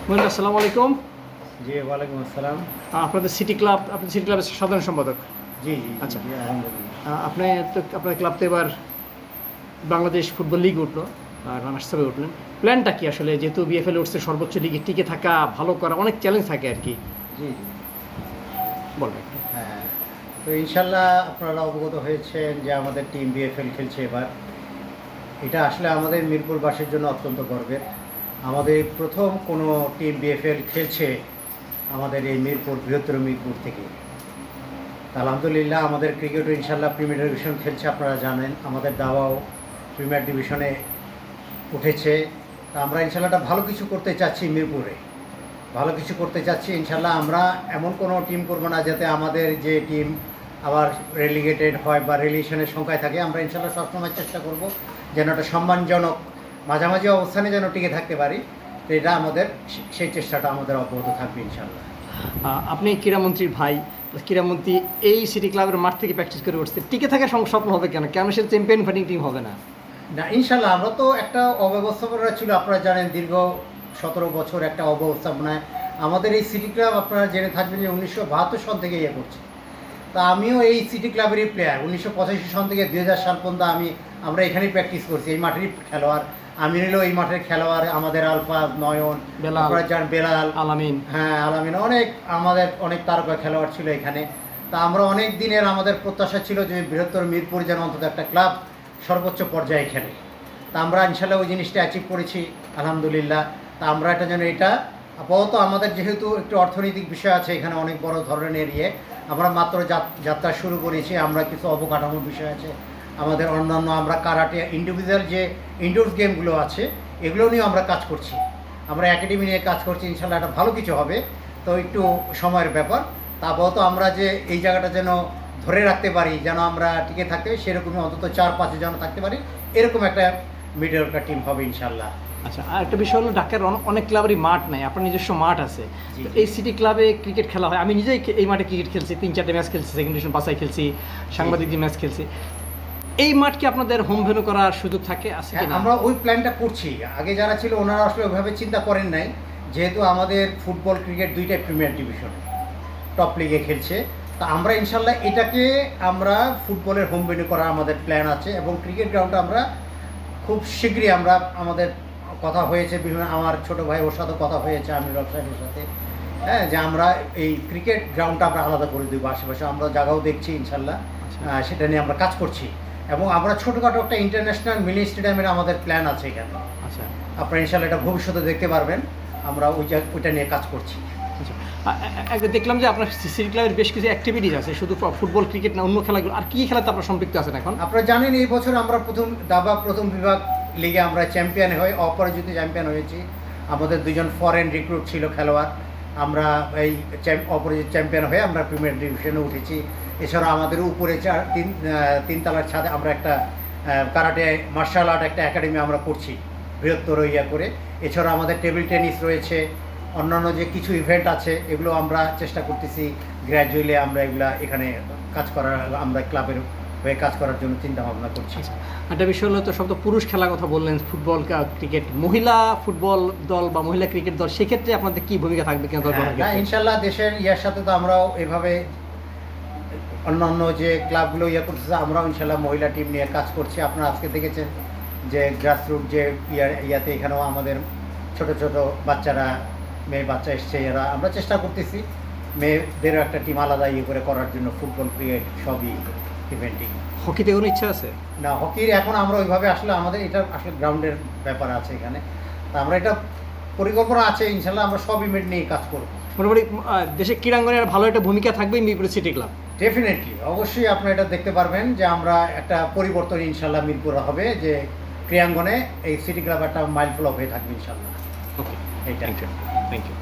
মহিন, আসসালামু আলাইকুম। জি, ওয়ালাইকুম আসসালাম। আপনাদের সিটি ক্লাবের সাধারণ সম্পাদক। জি, জি, আচ্ছা। জি, আলহামদুলিল্লাহ। আপনি তো আপনার ক্লাব তো এবার বাংলাদেশ ফুটবল লিগ উঠলো, রানার্স হিসেবে উঠলেন। প্ল্যানটা কি আসলে, যেহেতু বিএফএল উঠছে, সর্বোচ্চ লিগে টিকে থাকা, ভালো করা, অনেক চ্যালেঞ্জ থাকে আর কি, জি, জি। বলবেন? হ্যাঁ, তো ইনশাল্লাহ আপনারা অবগত হয়েছেন যে আমাদের টিম বিএফএল খেলছে এবার। এটা আসলে আমাদের মিরপুরবাসীর জন্য অত্যন্ত গর্বের। আমাদের প্রথম কোনো টিম বিএফএল খেলছে আমাদের এই মিরপুর, বৃহত্তর মিরপুর থেকে। তা আলহামদুলিল্লাহ আমাদের ক্রিকেটও ইনশাল্লাহ প্রিমিয়ার ডিভিশন খেলছে, আপনারা জানেন। আমাদের দাওয়াও প্রিমিয়ার ডিভিশনে উঠেছে। তা আমরা ইনশাল্লাহ একটা ভালো কিছু করতে চাচ্ছি মিরপুরে, ভালো কিছু করতে চাচ্ছি ইনশাল্লাহ। আমরা এমন কোনো টিম করবো না যাতে আমাদের যে টিম আবার রেলিগেটেড হয় বা রিলেশনের সংখ্যায় থাকে। আমরা ইনশাল্লাহ সবসময় চেষ্টা করব যেন একটা সম্মানজনক মাঝামাঝি অবস্থানে যেন টিকে থাকতে পারি। তো এটা আমাদের, সেই চেষ্টাটা আমাদের অব্যাহত থাকবে ইনশাল্লাহ। আপনি ক্রীড়ামন্ত্রীর ভাই, ক্রীড়ামন্ত্রী এই সিটি ক্লাবের মাঠ থেকে প্র্যাকটিস করে উঠছে, টিকে থাকার স্বপ্ন হবে কেন? কেন সে চ্যাম্পিয়ন ফাইটিং টিম হবে না? না, ইনশাল্লাহ আমরা তো একটা অব্যবস্থাপনা ছিল, আপনারা জানেন, দীর্ঘ 17 বছর একটা অব্যবস্থাপনায় আমাদের এই সিটি ক্লাব। আপনারা জেনে থাকবেন যে 1972 সন থেকে ইয়ে করছে। তা আমিও এই সিটি ক্লাবেরই প্লেয়ার। 1985 সন থেকে 2000 সাল পর্যন্ত আমরা এখানেই প্র্যাকটিস করছি, এই মাঠেরই খেলোয়াড়। আমি নিল এই মাঠের খেলোয়াড়, আমাদের আলফাজ, নয়ন, আপনারা জানেন, বেলাল, আলামিন। হ্যাঁ আলামিন, আমাদের অনেক তারকা খেলোয়াড় ছিল এখানে। তা আমরা অনেক দিনের আমাদের প্রত্যাশা ছিল যে বৃহত্তর মিরপুর যেন অন্তত একটা ক্লাব সর্বোচ্চ পর্যায়ে খেলে। তা আমরা ইনশাল্লাহ ওই জিনিসটা অ্যাচিভ করেছি, আলহামদুলিল্লাহ। তা আমরা এটা যেন, এটা আপাতত আমাদের যেহেতু একটু অর্থনৈতিক বিষয় আছে এখানে, অনেক বড় ধরনের আমরা মাত্র যাত্রা শুরু করেছি। আমরা কিছু অবকাঠামোর বিষয় আছে আমাদের, অন্যান্য আমরা কারাটে, ইন্ডিভিজুয়াল যে ইনডোরস গেমগুলো আছে এগুলো নিয়েও আমরা কাজ করছি। আমরা একাডেমি নিয়ে কাজ করছি, ইনশাল্লাহ একটা ভালো কিছু হবে। তো একটু সময়ের ব্যাপার। তা আপাতত আমরা যে এই জায়গাটা যেন ধরে রাখতে পারি, যেন আমরা টিকে থাকতে পারি, সেরকমই অন্তত 4-5 যেন থাকতে পারি, এরকম একটা মিডল টিম হবে ইনশাল্লাহ। আচ্ছা, আর একটা বিষয় হলো, ঢাকার অনেক ক্লাবেরই মাঠ নাই, আপনার নিজস্ব মাঠ আছে। জি, তো জি। এই সিটি ক্লাবে ক্রিকেট খেলা হয়। আমি নিজেই এই মাঠে ক্রিকেট খেলছি, 3-4টে ম্যাচ খেলছি, সেকেন্ড ডিভিশন বাসায় খেলছি, সাংবাদিক ম্যাচ খেলছি। এই মাঠ কি আপনাদের হোম ভেন্যু করার সুযোগ থাকে, আছে হ্যাঁ, কি না? আমরা ওই প্ল্যানটা করছি। আগে যারা ছিল ওনারা আসলে ওইভাবে চিন্তা করেন নাই, যেহেতু আমাদের ফুটবল ক্রিকেট দুইটাই প্রিমিয়ার ডিভিশন টপ লিগে খেলছে। তা আমরা ইনশাল্লাহ এটাকে আমরা ফুটবলের হোম ভেন্যু করার আমাদের প্ল্যান আছে, এবং ক্রিকেট গ্রাউন্ডটা আমরা খুব শীঘ্রই আমাদের কথা হয়েছে, বিভিন্ন আমার ছোট ভাই ওর সাথে কথা হয়েছে, আমি সাহেবের সাথে, হ্যাঁ, যে আমরা এই ক্রিকেট গ্রাউন্ডটা আমরা আলাদা করে দেবো আশেপাশে। আমরা জায়গাও দেখছি ইনশাল্লাহ, সেটা নিয়ে আমরা কাজ করছি। এবং আমরা ছোটোখাটো একটা ইন্টারন্যাশনাল মিনি স্টেডিয়ামের আমাদের প্ল্যান আছে এখানে। আচ্ছা, আপনারা ইনশাল্লাহ এটা ভবিষ্যতে দেখতে পারবেন। আমরা ওইটা নিয়ে কাজ করছি। আচ্ছা। একটা দেখলাম যে আপনার সিটি ক্লাবের বেশ কিছু অ্যাক্টিভিটিস আছে, শুধু ফুটবল ক্রিকেট না, অন্য খেলাগুলো আর কী খেলাতে আপনারা সম্পৃক্ত আছেন এখন? আপনারা জানেন এই বছর আমরা প্রথম বিভাগ লিগে আমরা চ্যাম্পিয়ন হয়ে, অপরাজিত চ্যাম্পিয়ন হয়েছি। আমাদের 2জন ফরেন রিক্রুট ছিল খেলোয়াড়। আমরা এই অপরাজিত চ্যাম্পিয়ন হয়ে আমরা প্রিমিয়ার ডিভিশনে উঠেছি। এছাড়া আমাদের উপরে 3 তলার ছাদে আমরা একটা কারাটে মার্শাল আর্ট একটা একাডেমি আমরা করছি, বৃহত্তর করে। এছাড়া আমাদের টেবিল টেনিস রয়েছে, অন্যান্য যে কিছু ইভেন্ট আছে এগুলো আমরা চেষ্টা করতেছি গ্র্যাজুয়ালি আমরা এখানে কাজ করার, আমরা ক্লাবের হয়ে কাজ করার জন্য চিন্তা ভাবনা করছি। একটা বিষয় হলো, তো সব তো পুরুষ খেলার কথা বললেন, ফুটবল ক্রিকেট, মহিলা ফুটবল দল বা মহিলা ক্রিকেট দল, সেক্ষেত্রে আপনাদের কী ভূমিকা থাকবে কেন? ইনশাল্লাহ দেশের সাথে তো আমরাও এভাবে অন্যান্য যে ক্লাবগুলো করতেছে, আমরাও ইনশাল্লাহ মহিলা টিম নিয়ে কাজ করছি। আপনারা আজকে দেখেছেন যে গ্রাসরুট যে ইয়াতে এখানেও আমাদের ছোট ছোট বাচ্চারা, মেয়ে বাচ্চা এসছে, এরা আমরা চেষ্টা করতেছি মেয়েদেরও একটা টিম আলাদা করে করার জন্য, ফুটবল ক্রিকেট সবই ইভেন্টিং। হকিতে কোনো ইচ্ছা আছে? না, হকির এখন আমরা ওইভাবে আসলে আমাদের এটা আসলে গ্রাউন্ডের ব্যাপার আছে এখানে। তা আমরা এটা পরিকল্পনা আছে, ইনশাল্লাহ আমরা সব ইভেন্ট নিয়ে কাজ করব। মোটামুটি দেশে ক্রীড়াঙ্গনের ভালো একটা ভূমিকা থাকবে মিরপুর সিটি ক্লাব। ডেফিনেটলি, অবশ্যই আপনারা এটা দেখতে পারবেন যে আমরা একটা পরিবর্তন ইনশাল্লাহ মিরপুরে হবে, যে ক্রীড়াঙ্গনে এই সিটি ক্লাব একটা মাইলফলক হয়ে থাকবে ইনশাল্লাহ। ওকে, এইটা। Thank you.